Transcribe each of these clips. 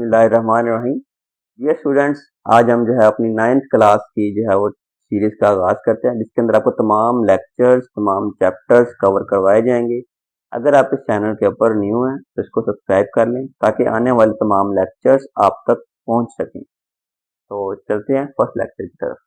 बिस्मिल्लाहिर्रहमानिर्रहीम। ये स्टूडेंट्स, आज हम जो है अपनी 9th क्लास की जो है वो सीरीज़ का आगाज़ करते हैं, जिसके अंदर आपको तमाम लेक्चर्स, तमाम चैप्टर्स कवर करवाए जाएंगे। अगर आप इस चैनल के ऊपर न्यू हैं तो इसको सब्सक्राइब कर लें ताकि आने वाले तमाम लेक्चर्स आप तक पहुंच सकें। तो चलते हैं फर्स्ट लेक्चर की तरफ।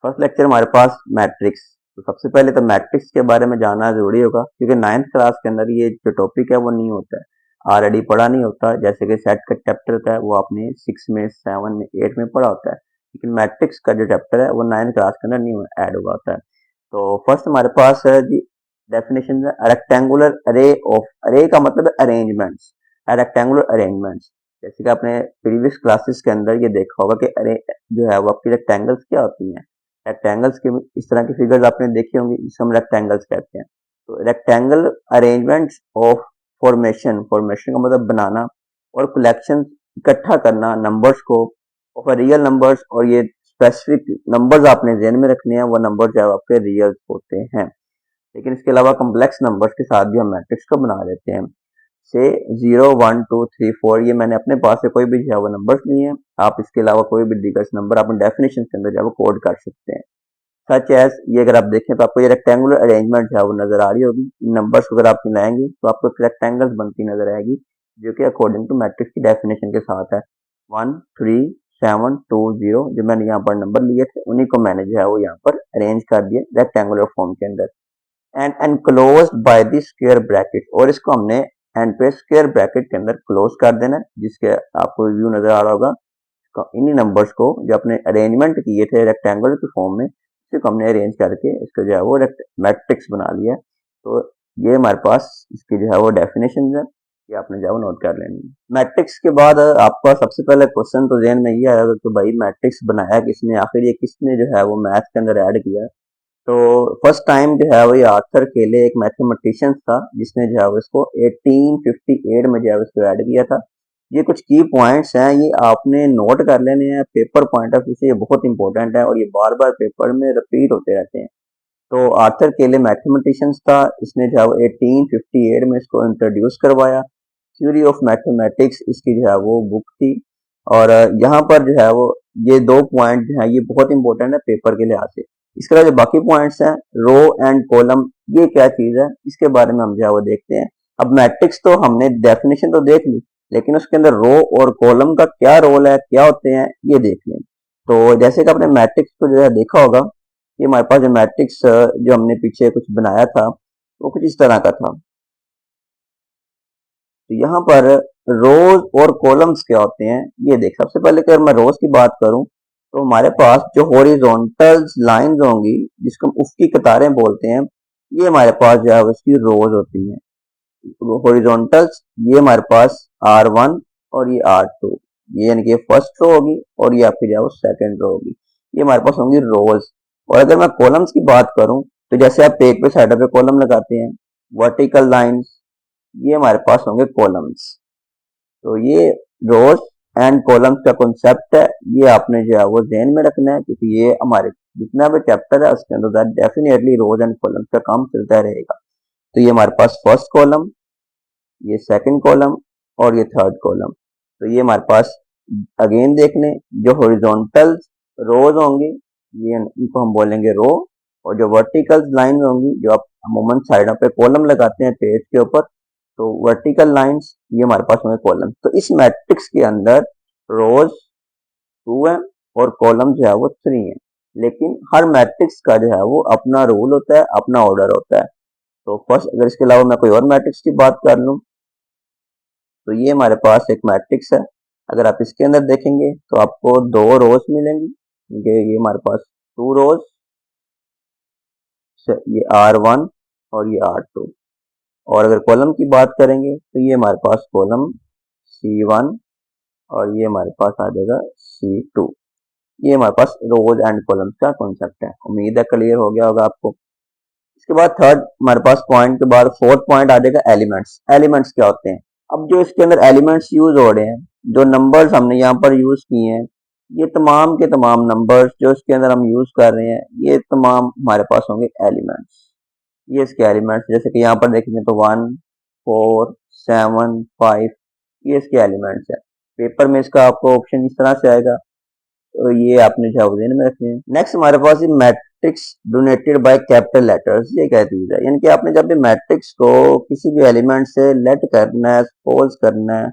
फर्स्ट लेक्चर हमारे पास मैट्रिक्स। तो सबसे पहले तो मैट्रिक्स के बारे में जानना ज़रूरी होगा, क्योंकि 9th क्लास के अंदर ये जो टॉपिक है वो नहीं होता है, ऑलरेडी पढ़ा नहीं होता। जैसे कि सेट का चैप्टर होता है वो आपने 6 में, 7 में, 8 में पढ़ा होता है, लेकिन मैट्रिक्स का जो चैप्टर है वो 9th क्लास के अंदर नहीं ऐड हुआ होता है। तो फर्स्ट हमारे पास है जी डेफिनेशन है रेक्टेंगुलर अरे ऑफ। अरे का मतलब है अरेंजमेंट्स, रेक्टेंगुलर अरेंजमेंट्स। जैसे कि आपने प्रीवियस क्लासेस के अंदर ये देखा होगा कि अरे जो है वो आपकी रेक्टेंगल्स क्या होती हैं। रेक्टेंगल्स के इस तरह की फिगर्स आपने देखी होंगी, जिसे हम रेक्टेंगल्स कहते हैं। तो rectangle arrangements of formation, formation का मतलब बनाना, और कलेक्शन इकट्ठा करना नंबर्स को ऑफ रियल नंबर्स, और ये स्पेसिफिक नंबर्स आपने ध्यान में रखने हैं, वो नंबर जो है आपके रियल होते हैं। लेकिन इसके अलावा कम्प्लेक्स नंबर्स के साथ भी हम मैट्रिक्स को बना लेते हैं। से 0, 1, 2, 3, 4 ये मैंने अपने पास से कोई भी जो है वो नंबर्स लिए हैं। आप इसके अलावा कोई भी दिग्गज नंबर अपने डेफिनेशन के अंदर जो है वो कोड कर सकते हैं। सच एज ये अगर आप देखें तो आपको ये रेक्टेंगुलर अरेंजमेंट जो है वो नजर आ रही होगी। नंबर्स अगर आप मिलाएंगे तो आपको एक रेक्टेंगल्स बनती नजर आएगी, जो कि अकॉर्डिंग टू मैट्रिक्स की डेफिनेशन के साथ है। 1, 3, 7, 2, 0 जो मैंने यहाँ पर नंबर लिए थे, उन्हीं को मैंने जो है वो यहाँ पर अरेंज कर दिया रेक्टेंगुलर फॉर्म के अंदर। And enclosed by the square bracket, और इसको हमने एंड पे स्क्वायर ब्रैकेट के अंदर क्लोज कर देना, जिसके आपको व्यू नजर आ रहा होगा। इन्हीं नंबर्स को जो अपने अरेंजमेंट किए थे रेक्टेंगल के फॉर्म में, इसको हमने अरेंज करके इसको जो है वो मैट्रिक्स बना लिया। तो ये हमारे पास इसकी जो है वो डेफिनेशन है, ये आपने जो है वो नोट कर लेनी है। मैट्रिक्स के बाद आपका सबसे पहले क्वेश्चन तो ज़हन में ये आएगा कि भाई मैट्रिक्स बनाया किसने, आखिर ये किसने जो है वो मैथ के अंदर ऐड किया। तो फर्स्ट टाइम जो है वो ये आर्थर केले एक मैथमेटिशियन था, जिसने जो है वो इसको 1858 में जो है इसको ऐड किया था। ये कुछ की पॉइंट्स हैं, ये आपने नोट कर लेने हैं पेपर पॉइंट ऑफ व्यू से, ये बहुत इंपॉर्टेंट है और ये बार बार पेपर में रिपीट होते रहते हैं। तो आर्थर केले मैथमेटिशियंस था, इसने जो है वो 1858 में इसको इंट्रोड्यूस करवाया। थ्योरी ऑफ मैथमेटिक्स इसकी जो है वो बुक थी। और यहाँ पर जो है वो ये दो पॉइंट जो है ये बहुत इंपॉर्टेंट है पेपर के लिहाज से। इसके अलावा जो बाकी पॉइंट्स हैं, रो एंड कॉलम, ये क्या चीज है इसके बारे में हम जो है वो देखते हैं। अब मैट्रिक्स तो हमने डेफिनेशन तो देख ली, लेकिन उसके अंदर रो और कॉलम का क्या रोल है, क्या होते हैं, ये देख लें। तो जैसे कि आपने मैट्रिक्स को जो है देखा होगा, ये हमारे पास जो मैट्रिक्स जो हमने पीछे कुछ बनाया था वो कुछ इस तरह का था। तो यहाँ पर रोज और कॉलम्स क्या होते हैं ये देख। सबसे पहले अगर मैं रोज की बात करूं तो हमारे पास जो हॉरिजॉन्टल लाइंस होंगी, जिसको हम उफ़क़ी कतारें बोलते हैं, ये हमारे पास जो है उसकी रोज होती हैं। हॉरिजॉन्टल्स ये हमारे पास R1 और ये R2, ये यानी कि फर्स्ट रो होगी और ये आपकी जो है सेकंड रो होगी, ये हमारे पास होंगी रोज। और अगर मैं कॉलम्स की बात करूं तो जैसे आप पेज पे साइड पे कॉलम लगाते हैं, वर्टिकल लाइंस, ये हमारे पास होंगे कॉलम्स। तो ये रोज एंड कॉलम्स का कॉन्सेप्ट है, ये आपने जो है वो ध्यान में रखना है, क्योंकि ये हमारे जितना भी चैप्टर है उसके अंदर डेफिनेटली रोज एंड कॉलम्स का काम चलता रहेगा। तो ये हमारे पास फर्स्ट कॉलम, ये सेकंड कॉलम और ये थर्ड कॉलम। तो ये हमारे पास अगेन देख लें, जो हॉरिजॉन्टल रोज होंगी ये इनको हम बोलेंगे रो, और जो वर्टिकल लाइन होंगी जो आप अमूमन साइडों पे कॉलम लगाते हैं पेज के ऊपर, तो वर्टिकल लाइंस ये हमारे पास होंगे कॉलम। तो इस मैट्रिक्स के अंदर रोज 2 है और कॉलम जो है वो 3 है, लेकिन हर मैट्रिक्स का जो है वो अपना रूल होता है, अपना ऑर्डर होता है। तो फर्स्ट अगर इसके अलावा मैं कोई और मैट्रिक्स की बात कर लूं तो ये हमारे पास एक मैट्रिक्स है। अगर आप इसके अंदर देखेंगे तो आपको 2 रोज मिलेंगी, ये हमारे पास 2 रोज, ये R1 और ये R2। और अगर कॉलम की बात करेंगे तो ये हमारे पास कॉलम C1 और ये हमारे पास आ जाएगा C2। ये हमारे पास रोज एंड कॉलम्स का कॉन्सेप्ट है। उम्मीद है क्लियर हो गया होगा आपको। इसके बाद थर्ड हमारे पास पॉइंट के बाद फोर्थ पॉइंट आ जाएगा एलिमेंट्स। एलिमेंट्स क्या होते हैं? अब जो इसके अंदर एलिमेंट्स यूज हो रहे हैं, जो नंबर्स हमने यहाँ पर यूज किए हैं, ये तमाम के तमाम नंबर्स जो इसके अंदर हम यूज कर रहे हैं, ये तमाम हमारे पास होंगे एलिमेंट्स। ये इसके एलिमेंट्स, जैसे कि यहाँ पर देखेंगे तो 1, 4, 7, 5, ये इसके एलिमेंट्स है। पेपर में इसका आपको ऑप्शन इस तरह से आएगा, तो ये आपने जो है में रखने हैं। नेक्स्ट हमारे पास ये matrix donated by capital letters, ये क्या चीज है, यानी कि आपने जब भी मैट्रिक्स को किसी भी एलिमेंट से लेट करना है, सपोज करना है,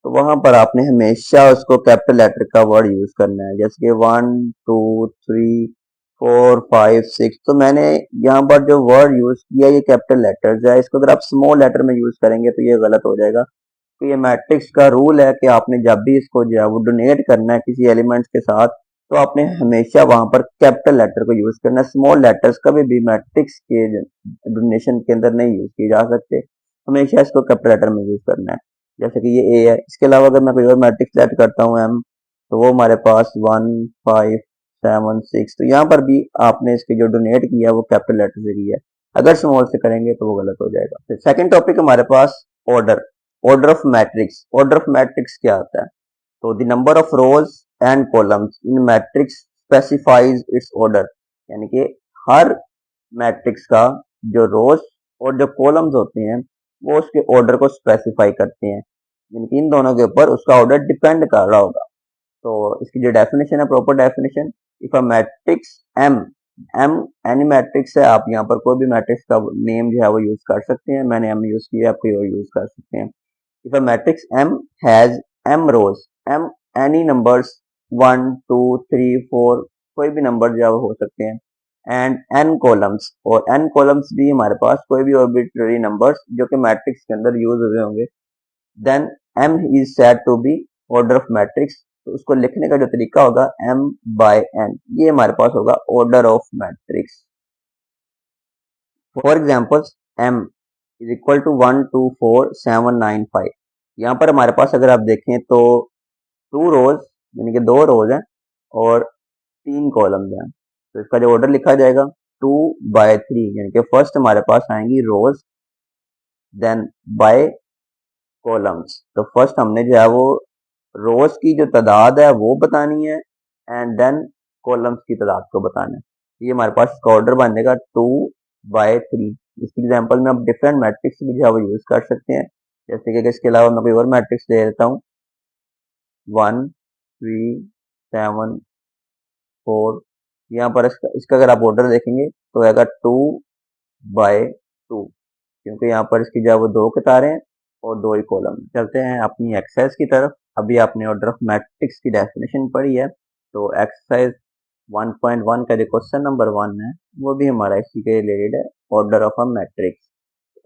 तो वहां पर आपने हमेशा उसको कैपिटल लेटर का वर्ड यूज करना है, जैसे कि 1 2 3 4 5 6। तो मैंने यहाँ पर जो वर्ड यूज किया ये कैपिटल लेटर्स है, इसको अगर आप स्मॉल लेटर में यूज करेंगे तो ये गलत हो जाएगा। तो ये मैट्रिक्स का रूल है कि आपने जब भी इसको जो है वो डोनेट करना है किसी एलिमेंट्स के साथ, तो आपने हमेशा वहां पर कैपिटल लेटर को यूज करना है। स्मॉल लेटर्स कभी भी मैट्रिक्स के डोनेशन के अंदर नहीं यूज किए जा सकते, हमेशा इसको कैपिटल लेटर में यूज करना है। जैसे कि ये ए है, इसके अलावा अगर मैं कोई और मैट्रिक्स सेट करता हूँ एम, तो वो हमारे पास 1 5 7 6, तो यहाँ पर भी आपने इसके जो डोनेट किया वो कैपिटल लेटर से किया है। अगर स्मॉल से करेंगे तो वो गलत हो जाएगा। सेकंड टॉपिक हमारे पास order, order of matrix. Order of matrix क्या होता है? तो the number of rows and columns in matrix specifies its order, यानी कि हर मैट्रिक्स का जो रोज और जो कॉलम्स होते हैं वो उसके ऑर्डर को स्पेसिफाई करते हैं, यानी कि इन दोनों के ऊपर उसका ऑर्डर डिपेंड कर रहा होगा। तो इसकी जो डेफिनेशन है, proper definition, if a matrix M, M any matrix है, आप यहाँ पर कोई भी मैट्रिक्स का नेम जो है वो यूज कर सकते हैं, मैंने एम यूज किया, आप कोई और यूज कर सकते हैं। If a matrix M has M rows, M any numbers 1 2 3 4, कोई भी नंबर जो है वो हो सकते हैं, एंड n कॉलम्स, और n कॉलम्स भी हमारे पास कोई भी आर्बिट्रेरी नंबर्स जो कि मैट्रिक्स के अंदर यूज हुए होंगे, then M is said to be order of matrix। तो उसको लिखने का जो तरीका होगा M by n, ये हमारे पास होगा order of matrix. For example M is equal to 1 2 4 7 9 5। यहाँ पर हमारे पास अगर आप देखें तो 2 रोज, यानी कि 2 रोज हैं और 3 कॉलम्स हैं, तो इसका जो ऑर्डर लिखा जाएगा 2 बाय 3, यानी कि फर्स्ट हमारे पास आएंगी रोज, देन बाय कॉलम्स। तो फर्स्ट हमने जो है वो रोज की जो तादाद है वो बतानी है, एंड देन कॉलम्स की तादाद को बताना है। ये हमारे पास इसका ऑर्डर बन जाएगा 2 बाय 3। इस एग्जाम्पल में आप डिफरेंट मैट्रिक्स भी जो है वो यूज कर सकते हैं, जैसे कि इसके अलावा मैं कोई और मैट्रिक्स दे देता हूँ 1 3 7 4। यहाँ पर इसका अगर आप ऑर्डर देखेंगे तो आएगा 2 बाय 2, क्योंकि यहाँ पर इसकी जो है वो 2 कतारें हैं और 2 ही कॉलम। चलते हैं अपनी एक्सरसाइज की तरफ। अभी आपने ऑर्डर ऑफ मैट्रिक्स की डेफिनेशन पढ़ी है, तो एक्सरसाइज 1.1 का जो क्वेश्चन नंबर 1 है वो भी हमारा इसी के रिलेटेड है, order of a matrix.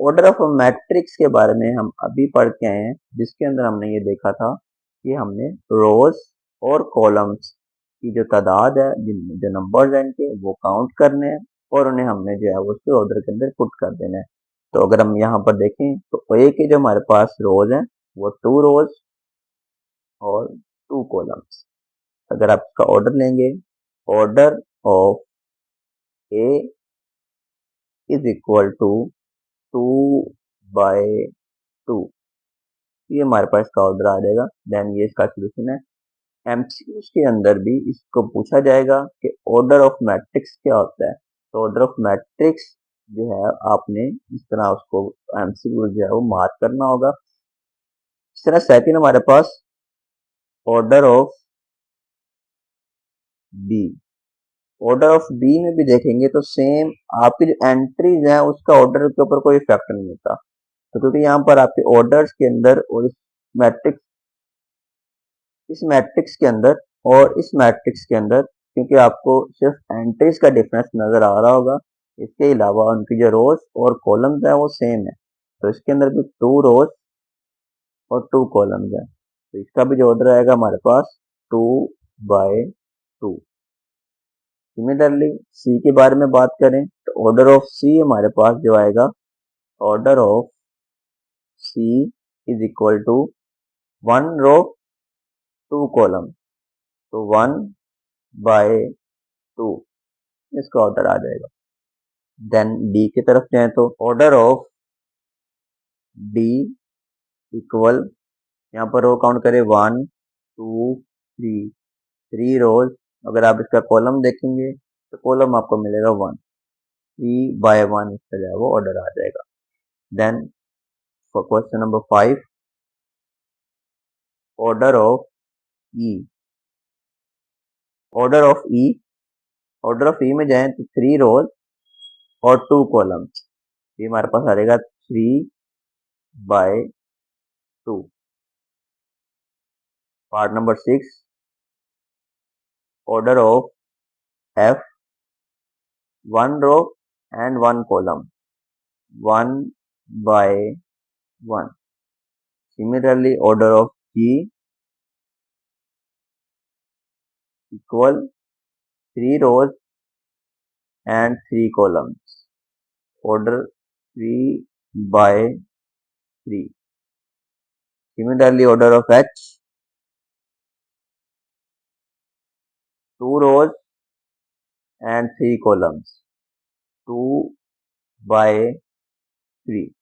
Order of a matrix के बारे में हम अभी पढ़ के आए हैं, जिसके अंदर हमने ये देखा था कि हमने रोज और कॉलम्स की जो तादाद है, जिनमें जो नंबर्स हैं इनके, वो काउंट करने हैं और उन्हें हमने जो है वो उसके ऑर्डर के अंदर पुट कर देना है। तो अगर हम यहाँ पर देखें तो ए के जो हमारे पास रोज हैं वो 2 रोज और 2 कॉलम्स। अगर आप इसका ऑर्डर लेंगे, order of A is equal to 2 by 2, ये हमारे पास इसका ऑर्डर आ जाएगा। देन ये इसका सोल्यूशन है। एमसीक्यूज के अंदर भी इसको पूछा जाएगा कि ऑर्डर ऑफ मैट्रिक्स क्या होता है। तो ऑर्डर ऑफ मैट्रिक्स जो है आपने इस तरह उसको एमसीक्यू जो है वो मार्क करना होगा। इस तरह सेकंड हमारे पास order of B. Order of B में भी देखेंगे तो सेम आपकी जो एंट्रीज है उसका ऑर्डर के ऊपर कोई इफेक्ट नहीं होता। तो क्योंकि यहाँ पर आपके ऑर्डर्स के अंदर और मैट्रिक्स इस मैट्रिक्स के अंदर और इस मैट्रिक्स के अंदर, क्योंकि आपको सिर्फ एंट्रीज का डिफरेंस नजर आ रहा होगा, इसके अलावा उनकी जो रोज और कॉलम्स है वो सेम है। तो इसके अंदर भी 2 रोज और 2 कॉलम्स है, तो इसका भी जो ऑर्डर आएगा हमारे पास 2 बाय 2। सिमिलरली सी के बारे में बात करें तो ऑर्डर ऑफ सी हमारे पास जो आएगा, order of C is equal to 1 row 2 column, तो 1 बाय 2 इसका ऑर्डर आ जाएगा। देन डी की तरफ जाए तो ऑर्डर ऑफ डी इक्वल, यहाँ पर रो काउंट करें 1 2 3, 3 रोज। अगर आप इसका कॉलम देखेंगे तो कॉलम आपको मिलेगा 1, 3 बाय 1 इसका जो है वो ऑर्डर आ जाएगा। Then for question number 5, order of E. Order of E. Order of E में जाएं तो 3 rows और 2 columns. ये हमारे पास आ जाएगा 3/2. Part number 6. Order of F. 1 row and 1 column. 1/1. Similarly, order of G equal 3 rows and 3 columns. Order 3/3. Similarly, order of H, 2 rows and 3 columns. 2/3.